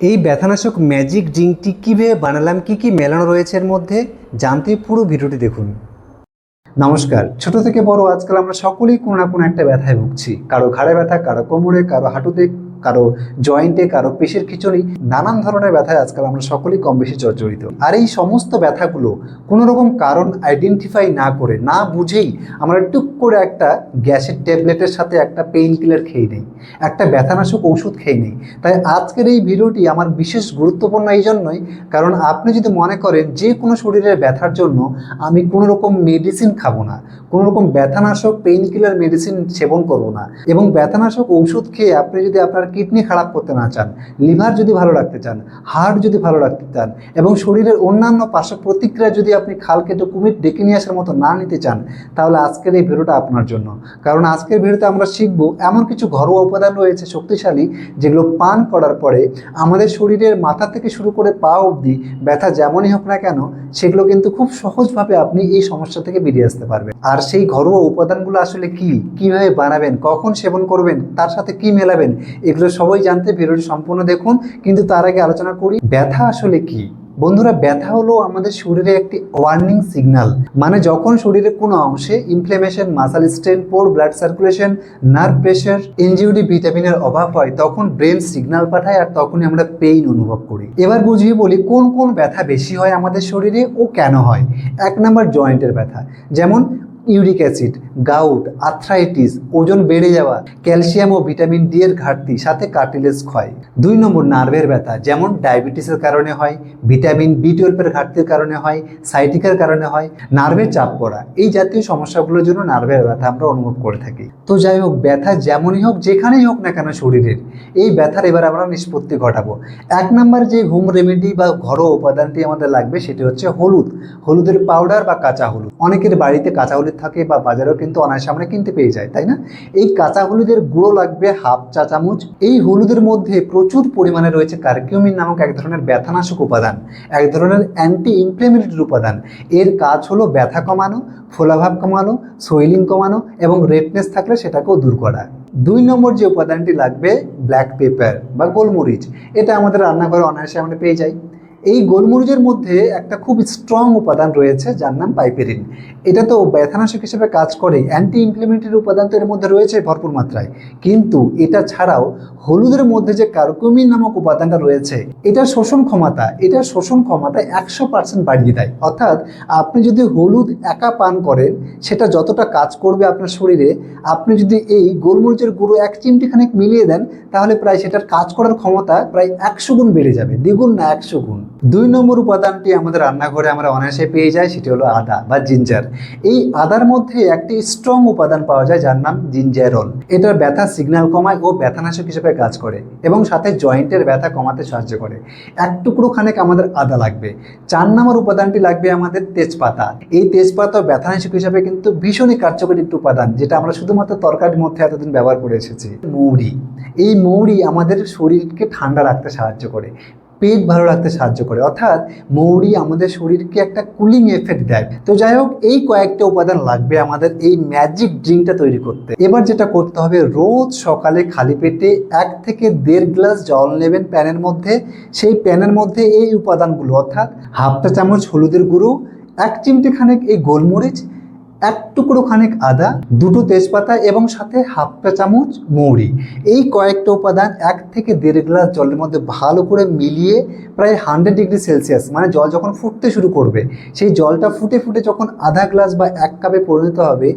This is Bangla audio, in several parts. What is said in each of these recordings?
এই ব্যথানাশক ম্যাজিক ড্রিঙ্কটি কীভাবে বানালাম, কী মেলানো রয়েছে এর মধ্যে, জানতে পুরো ভিডিওটি দেখুন। নমস্কার। ছোট থেকে বড় আজকাল আমরা সকলেই কোনো না কোনো একটা ব্যথায় ভুগছি। কারো ঘাড়ে ব্যথা, কারো কোমরে, কারো হাঁটুতে, কারো জয়েন্টে, কারো পেশির খিঁচুনি, নানান ধরনের ব্যথায় আজকাল আমরা সকলেই কম বেশি জর্জরিত। আর এই সমস্ত ব্যথাগুলো কোনো রকম কারণ আইডেন্টিফাই না করে, না বুঝেই আমরা টুক করে একটা গ্যাসের ট্যাবলেটের সাথে একটা পেইন কিলার খেয়ে নিই, একটা ব্যথানাশক ওষুধ খেয়ে নিই। তাই আজকের এই ভিডিওটি আমার বিশেষ গুরুত্বপূর্ণ এই জন্যই, কারণ আপনি যদি মনে করেন যে কোনো শরীরের ব্যথার জন্য আমি কোনো রকম মেডিসিন খাবো না, কোনো রকম ব্যথানাশক পেইন কিলার মেডিসিন সেবন করবো না, এবং ব্যথানাশক ঔষধ খেয়ে আপনি যদি আপনার কিডনি খারাপ করতে না চান, লিভার যদি ভালো রাখতে চান, হার্ট যদি ভালো রাখতে চান, এবং শরীরের অন্যান্য পার্শ্ব প্রতিক্রিয়া যদি আপনি খাল কেটে কুমির ডেকে নিয়ে আসার মতো না নিতে চান, তাহলে আজকের এই ভিডিওটা আপনার জন্য। কারণ আজকের ভিডিওতে আমরা শিখব এমন কিছু ঘরোয়া উপাদান রয়েছে শক্তিশালী, যেগুলো পান করার পরে আমাদের শরীরের মাথা থেকে শুরু করে পা অবধি ব্যথা যেমনই হোক না কেন, সেগুলো কিন্তু খুব সহজভাবে আপনি এই সমস্যা থেকে বেরিয়ে আসতে পারবেন। আর সেই ঘরোয়া উপাদানগুলো আসলে কি, কিভাবে বানাবেন, কখন সেবন করবেন, তার সাথে কি মেলাবেন, এগুলো সবাই জানতে ভিডিওটি সম্পূর্ণ দেখুন। কিন্তু তার আগে আলোচনা করি ব্যথা আসলে কি। বন্ধুরা, ব্যথা হলো আমাদের শরীরে একটি ওয়ার্নিং সিগন্যাল। মানে যখন শরীরের কোনো অংশে ইনফ্লেমেশন, মাসেল স্ট্রেন, পোর ব্লাড সার্কুলেশন, নার্ভ প্রেশার, এনজিওডি ভিটামিনের অভাব হয়, তখন ব্রেন সিগন্যাল পাঠায়, আর তখনই আমরা পেইন অনুভব করি। এবার বুঝিয়ে বলি কোন কোন ব্যথা বেশি হয় আমাদের শরীরে ও কেন হয়। 1 নম্বর জয়েন্টের ব্যথা, যেমন ইউরিক অ্যাসিড, গাউট, আর্থ্রাইটিস, ওজন বেড়ে যাওয়া, ক্যালসিয়াম ও ভিটামিন ডি এর ঘাটতি, সাথে কার্টিলেজ ক্ষয়। 2 নম্বর নার্ভের ব্যথা, যেমন ডায়াবেটিসের কারণে হয়, ভিটামিন বি12 এর ঘাটতির কারণে হয়, সাইটিকের কারণে হয়, নার্ভের চাপ পড়া। এই জাতীয় সমস্যাগুলোর জন্য নার্ভের ব্যথা আমরা অনুভব করে থাকি। তো যাই হোক, ব্যথা যেমনই হোক, যেখানেই হোক না কেন শরীরের, এই ব্যথার এবার আমরা নিষ্পত্তি ঘটাবো। 1 নম্বর যে হোম রেমেডি বা ঘরোয়া উপাদানটি আমাদের লাগবে সেটি হচ্ছে হলুদ। হলুদের পাউডার বা কাঁচা হলুদ। অনেকের বাড়িতে কাঁচা হলুদ থাকে বা বাজারেও কিন্তু অনায়াসে আমরা কিনতে পেয়ে যাই, তাই না? এই কাঁচা হলুদের গুঁড়ো লাগবে 1/2 চা চামচ। এই হলুদের মধ্যে প্রচুর পরিমাণে রয়েছে কারকিউমিন নামক এক ধরনের ব্যথানাশক উপাদান, এক ধরনের অ্যান্টি ইনফ্লেমেটরি উপাদান। এর কাজ হলো ব্যথা কমানো, ফোলাভাব কমানো, সোয়েলিং কমানো, এবং রেডনেস থাকলে সেটাকেও দূর করা। 2 নম্বর যে উপাদানটি লাগবে ব্ল্যাক পেপার বা গোলমরিচ। এটা আমাদের রান্নাঘরে অনায়াসে আমরা পেয়ে যাই। এই গোলমরিচের মধ্যে একটা খুব স্ট্রং উপাদান রয়েছে যার নাম পাইপেরিন। এটা তো ব্যথানাশক হিসেবে কাজ করে, অ্যান্টি ইনফ্লেমেটরি উপাদান তো এর মধ্যে রয়েছে ভরপুর মাত্রায়। কিন্তু এটা ছাড়াও হলুদের মধ্যে যে কারকুমিন নামক উপাদানটা রয়েছে, এটার শোষণ ক্ষমতা 100% বাড়িয়ে দেয়। অর্থাৎ আপনি যদি হলুদ একা পান করেন, সেটা যতটা কাজ করবে আপনার শরীরে, আপনি যদি এই গোলমরিচের গুঁড়ো 1 চিমটিখানেক মিলিয়ে দেন, তাহলে প্রায় সেটার কাজ করার ক্ষমতা প্রায় 100 গুণ বেড়ে যাবে, দ্বিগুণ না 100 গুণ। 2 নম্বর উপাদানটি আমাদের রান্নাঘরে আমরা অনায়াসে পেয়ে যাই, সেটি হলো আদা বা জিঞ্জার। এই আদার মধ্যে একটি স্ট্রং উপাদান পাওয়া যায় যার নাম জিঞ্জারল। এটা ব্যথা সিগন্যাল কমায় ও ব্যথানাশক হিসেবে কাজ করে, এবং সাথে জয়েন্টের ব্যথা কমাতে সাহায্য করে। 1 টুকরো খানেক আমাদের আদা লাগবে। 4 নম্বর উপাদানটি লাগবে আমাদের তেজপাতা। এই তেজপাতা ব্যথানাশক হিসেবে কিন্তু ভীষণই কার্যকরী একটি উপাদান, যেটা আমরা শুধুমাত্র তরকারির মধ্যে এতদিন ব্যবহার করে এসেছি। মৌরি। এই মৌরি আমাদের শরীরকে ঠান্ডা রাখতে সাহায্য করে, পেট ভালো রাখতে সাহায্য করে। অর্থাৎ মৌরি আমাদের শরীরকে একটা কুলিং এফেক্ট দেয়। তো যাই হোক, এই কয়েকটা উপাদান লাগবে আমাদের এই ম্যাজিক ড্রিঙ্কটা তৈরি করতে। এবার যেটা করতে হবে, রোজ সকালে খালি পেটে 1 থেকে 1.5 গ্লাস জল নেবেন প্যানের মধ্যে। সেই প্যানের মধ্যে এই উপাদানগুলো, অর্থাৎ 1/2 চা চামচ হলুদের গুঁড়ো, 1 চিমটি খানেক এই গোলমরিচ, 1 টুকরো খানেক আদা, 2টো তেজপাতা, এবং সাথে 1/2 চা চামচ মৌরি, এই কয়েকটা উপাদান 1 থেকে 1.5 গ্লাস জলের মধ্যে ভালো করে মিলিয়ে প্রায় 100 ডিগ্রি সেলসিয়াস, মানে জল যখন ফুটতে শুরু করবে, সেই জলটা ফুটে ফুটে যখন আধা গ্লাস বা 1 কাপে পরিণত হবে,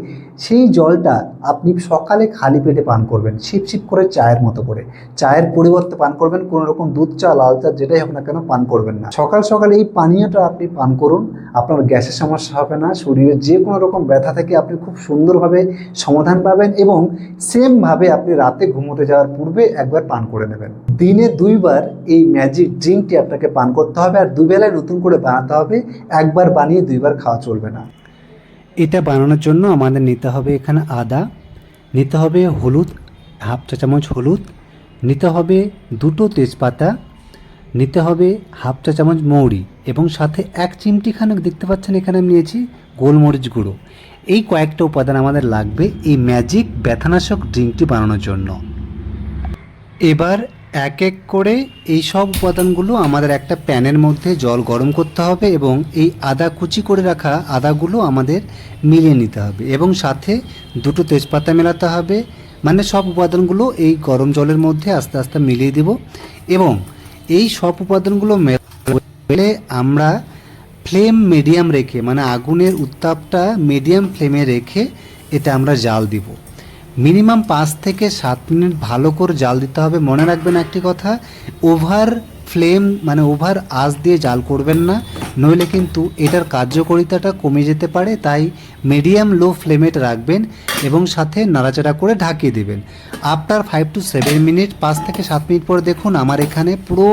সেই জলটা আপনি সকালে খালি পেটে পান করবেন, শিপ শিপ করে চায়ের মতো করে। চায়ের পরিবর্তে পান করবেন কোনো রকম দুধ চা, লাল চা, যেটাই হোক না কেন, পান করবেন না। সকাল সকাল এই পানীয়টা আপনি পান করুন, আপনার গ্যাসের সমস্যা হবে না, শরীরের যে কোনো রকম ব্যথা থেকে আপনি খুব সুন্দরভাবে সমাধান পাবেন, এবং সেমভাবে আপনি রাতে ঘুমোতে যাওয়ার পূর্বে একবার পান করে নেবেন। দিনে 2 বার এই ম্যাজিক ড্রিঙ্কটি আপনাকে পান করতে হবে, আর 2 বেলায় নতুন করে বানাতে হবে। একবার বানিয়ে 2 বার খাওয়া চলবে না। এটা বানানোর জন্য আমাদের নিতে হবে এখানে আদা, নিতে হবে হলুদ 1/2 চা চামচ হলুদ, নিতে হবে 2টো তেজপাতা, নিতে হবে 1/2 চা চামচ মৌরি, এবং সাথে 1 চিমটিখানেক দেখতে পাচ্ছেন এখানে আমি নিয়েছি গোলমরিচ গুঁড়ো। এই কয়েকটা উপাদান আমাদের লাগবে এই ম্যাজিক ব্যথানাশক ড্রিঙ্কটি বানানোর জন্য। এবার এক এক করে এই সব উপাদানগুলো আমাদের একটা প্যানের মধ্যে জল গরম করতে হবে এবং এই আদা কুচি করে রাখা আদাগুলো আমাদের মিলিয়ে নিতে হবে এবং সাথে দুটো তেজপাতা মেলাতে হবে। মানে সব উপাদানগুলো এই গরম জলের মধ্যে আস্তে আস্তে মিলিয়ে দেব এবং এই সব উপাদানগুলো মেলে আমরা ফ্লেম মিডিয়াম রেখে, মানে আগুনের উত্তাপটা মিডিয়াম ফ্লেমে রেখে এটা আমরা জাল দিব। মিনিমাম 5 থেকে 7 মিনিট ভালো করে জাল দিতে হবে। মনে রাখবেন একটি কথা, ওভার ফ্লেম মানে ওভার আঁচ দিয়ে জাল করবেন না, নইলে কিন্তু এটার কার্যকারিতাটা কমে যেতে পারে। তাই মিডিয়াম লো ফ্লেমে রাখবেন এবং সাথে নাড়াচাড়া করে ঢাকিয়ে দেবেন। আফটার 5 to 7 মিনিট, 5 থেকে 7 মিনিট পরে দেখুন আমার এখানে পুরো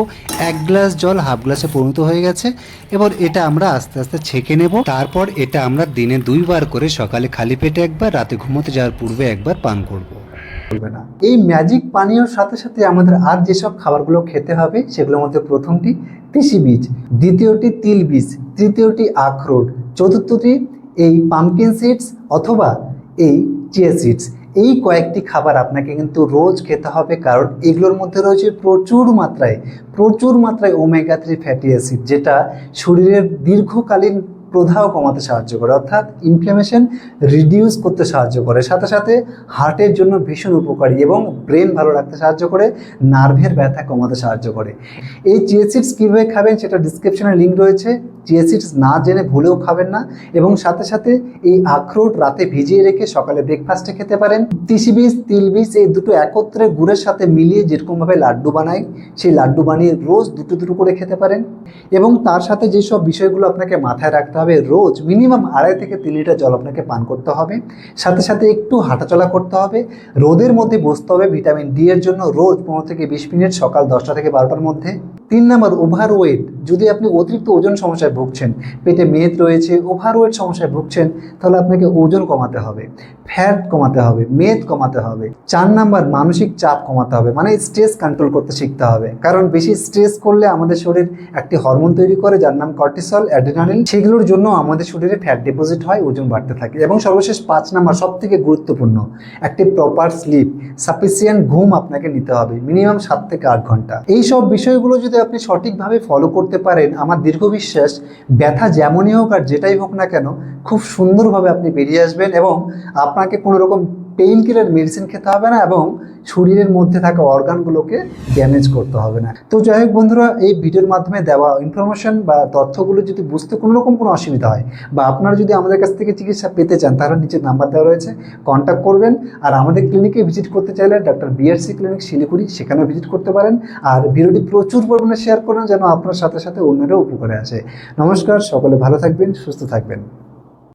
1 গ্লাস জল হাফ গ্লাসে পরিণত হয়ে গেছে। এবার এটা আমরা আস্তে আস্তে ছেঁকে নেব। তারপর এটা আমরা দিনে 2 বার করে, সকালে খালি পেটে একবার, রাতে ঘুমোতে যাওয়ার পূর্বে একবার পান করব। না, এই ম্যাজিক পানীয়র সাথে সাথে আমাদের আর যেসব খাবারগুলো খেতে হবে সেগুলোর মধ্যে প্রথমটি তিসি বীজ, দ্বিতীয়টি তিল বীজ, তৃতীয়টি আখরোট, চতুর্থটি এই পামকিন সিডস অথবা এই চিয়া সিডস। এই কয়েকটি খাবার আপনাকে কিন্তু রোজ খেতে হবে, কারণ এগুলোর মধ্যে রয়েছে প্রচুর মাত্রায় ওমেগা 3 ফ্যাটি অ্যাসিড, যেটা শরীরের দীর্ঘকালীন প্রদাহ কমাতে সাহায্য করে, অর্থাৎ ইনফ্ল্যামেশন রিডিউস করতে সাহায্য করে, সাথে সাথে হার্টের জন্য ভীষণ উপকারী এবং ব্রেন ভালো রাখতে সাহায্য করে, নার্ভের ব্যথা কমাতে সাহায্য করে। এই চিয়া সিডস কীভাবে খাবেন সেটা ডিসক্রিপশনে লিঙ্ক রয়েছে। চিয়া সিডস না জেনে ভুলেও খাবেন না। এবং সাথে সাথে এই আখরোট রাতে ভিজিয়ে রেখে সকালে ব্রেকফাস্টে খেতে পারেন। তিসি বীজ, তিল বীজ এই দুটো একত্রে গুড়ের সাথে মিলিয়ে যেরকমভাবে লাড্ডু বানাই, সেই লাড্ডু বানিয়ে রোজ দুটো দুটো করে খেতে পারেন। এবং তার সাথে যেসব বিষয়গুলো আপনাকে মাথায় রাখতে হবে, রোজ মিনিমাম 2.5 থেকে 3 লিটার জল আপনাকে পান করতে হবে, সাথে সাথে একটু হাঁটাচলা করতে হবে, রোদের মধ্যে বসতে হবে ভিটামিন ডি এর জন্য রোজ 15 থেকে 20 মিনিট, সকাল 10টা থেকে 12টার মধ্যে। 3 নম্বর, ওভারওয়েট। যদি আপনি অতিরিক্ত ওজন সমস্যায় ভুগছেন, পেটে মেদ রয়েছে, ওভারওয়েট সমস্যায় ভুগছেন, তাহলে আপনাকে ওজন কমাতে হবে, ফ্যাট কমাতে হবে, মেদ কমাতে হবে। 4 নম্বর, মানসিক চাপ কমাতে হবে, মানে স্ট্রেস কন্ট্রোল করতে শিখতে হবে, কারণ বেশি স্ট্রেস করলে আমাদের শরীর একটি হরমোন তৈরি করে যার নাম কর্টিসল, অ্যাড্রিনালিন। সেগুলোর জন্য আমাদের শরীরে ফ্যাট ডিপোজিট হয়, ওজন বাড়তে থাকে। এবং সর্বশেষ 5 নম্বর, সব থেকে গুরুত্বপূর্ণ, একটি প্রপার স্লিপ, সাফিসিয়েন্ট ঘুম আপনাকে নিতে হবে, মিনিমাম 7 থেকে 8 ঘন্টা। এই সব বিষয়গুলো যদি আপনি সঠিকভাবে ফলো করতে পারেন, আমার দীর্ঘ বিশ্বাস ব্যথা যেমনই হোক আর যেটাই হোক না কেন, খুব সুন্দরভাবে আপনি বেরিয়ে আসবেন এবং আপনাকে কোনো রকম পেইন কিলার মেডিসিন খেতে হবে না এবং শরীরের মধ্যে থাকা অর্গানগুলোকে ড্যামেজ করতে হবে না। তো যাই হোক বন্ধুরা, এই ভিডিওর মাধ্যমে দেওয়া ইনফরমেশন বা তথ্যগুলো যদি বুঝতে কোনো রকম কোনো অসুবিধা হয় বা আপনারা যদি আমাদের কাছ থেকে চিকিৎসা পেতে চান, তাহলে নিচে নাম্বার দেওয়া রয়েছে, কন্ট্যাক্ট করবেন। আর আমাদের ক্লিনিকে ভিজিট করতে চাইলে ডক্টর বিআরসি ক্লিনিক শিলিগুড়ি, সেখানেও ভিজিট করতে পারেন। আর ভিডিওটি প্রচুর পরিমাণে শেয়ার করেন যেন আপনার সাথে সাথে অন্যরাও উপকারে আসে। নমস্কার, সকলে ভালো থাকবেন, সুস্থ থাকবেন।